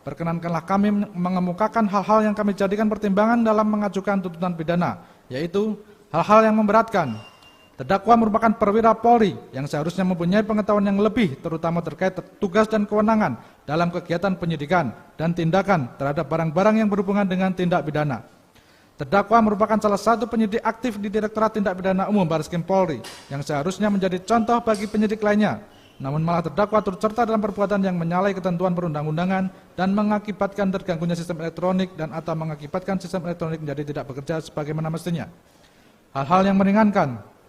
perkenankanlah kami mengemukakan hal-hal yang kami jadikan pertimbangan dalam mengajukan tuntutan pidana, yaitu hal-hal yang memberatkan. Terdakwa merupakan perwira Polri yang seharusnya mempunyai pengetahuan yang lebih, terutama terkait tugas dan kewenangan dalam kegiatan penyidikan dan tindakan terhadap barang-barang yang berhubungan dengan tindak pidana. Terdakwa merupakan salah satu penyidik aktif di Direktorat Tindak Pidana Umum Barreskrim Polri yang seharusnya menjadi contoh bagi penyidik lainnya. Namun malah terdakwa turut serta dalam perbuatan yang menyalahi ketentuan perundang-undangan dan mengakibatkan terganggunya sistem elektronik dan atau mengakibatkan sistem elektronik menjadi tidak bekerja sebagaimana mestinya. Hal-hal yang meringankan.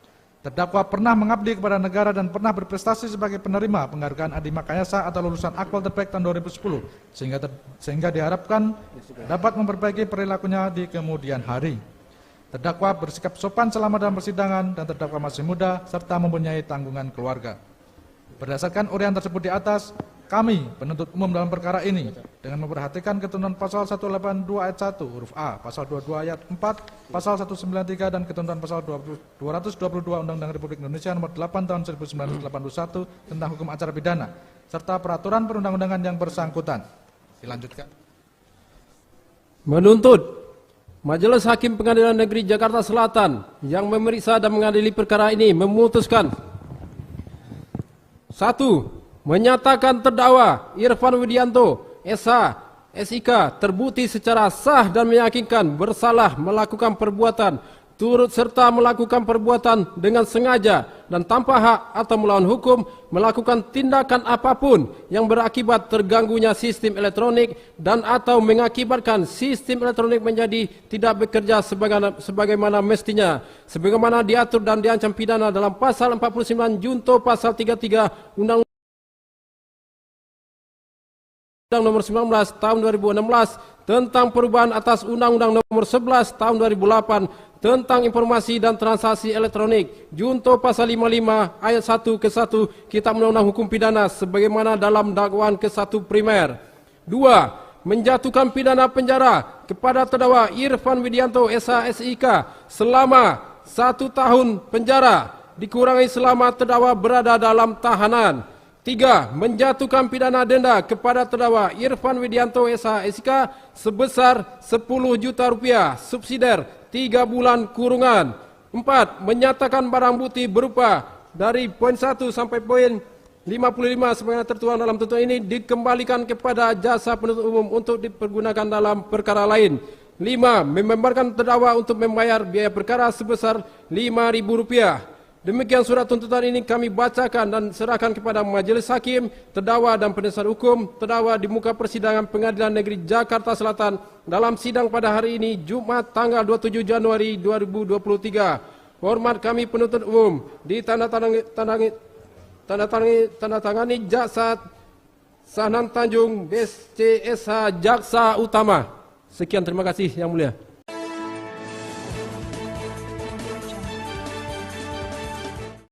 Terdakwa pernah mengabdi kepada negara dan pernah berprestasi sebagai penerima penghargaan Adi Makayasa atau lulusan Akpol terbaik tahun 2010, sehingga diharapkan dapat memperbaiki perilakunya di kemudian hari. Terdakwa bersikap sopan selama dalam persidangan dan terdakwa masih muda serta mempunyai tanggungan keluarga. Berdasarkan uraian tersebut di atas, kami, penuntut umum dalam perkara ini, dengan memperhatikan ketentuan pasal 182 ayat 1 huruf A, pasal 22 ayat 4, pasal 193 dan ketentuan pasal 222 Undang-Undang Republik Indonesia nomor 8 tahun 1981 tentang hukum acara pidana, serta peraturan perundang-undangan yang bersangkutan. Dilanjutkan. Menuntut Majelis Hakim Pengadilan Negeri Jakarta Selatan yang memeriksa dan mengadili perkara ini memutuskan: 1. Menyatakan terdakwa Irfan Widianto, SH, SIK terbukti secara sah dan meyakinkan bersalah melakukan perbuatan, turut serta melakukan perbuatan dengan sengaja dan tanpa hak atau melawan hukum, melakukan tindakan apapun yang berakibat terganggunya sistem elektronik dan atau mengakibatkan sistem elektronik menjadi tidak bekerja sebagaimana mestinya, sebagaimana diatur dan diancam pidana dalam pasal 49 junto pasal 33 Undang-Undang Nomor 19 Tahun 2016 tentang perubahan atas Undang-Undang Nomor 11 Tahun 2008 tentang informasi dan transaksi elektronik, junto pasal 55 ayat 1 ke 1 Kitab Undang-Undang Hukum Pidana sebagaimana dalam dakwaan ke-1 primer. 2. Menjatuhkan pidana penjara kepada terdakwa Irfan Widianto SH SIK selama 1 tahun penjara dikurangi selama terdakwa berada dalam tahanan. 3. Menjatuhkan pidana denda kepada terdakwa Irfan Widianto SH SIK sebesar 10 juta rupiah subsidiar 3 bulan kurungan. 4. Menyatakan barang bukti berupa dari poin 1 sampai poin 55 sebagaimana tertuang dalam tuntutan ini dikembalikan kepada jasa penuntut umum untuk dipergunakan dalam perkara lain. 5. Membebankan terdakwa untuk membayar biaya perkara sebesar Rp5.000. Demikian surat tuntutan ini kami bacakan dan serahkan kepada majelis hakim, terdakwa dan penasihat hukum terdakwa di muka persidangan Pengadilan Negeri Jakarta Selatan dalam sidang pada hari ini Jumat tanggal 27 Januari 2023. Hormat kami penuntut umum ditandatangani Jaksa Sahnan Tanjung, BSCSH Jaksa Utama. Sekian, terima kasih Yang Mulia.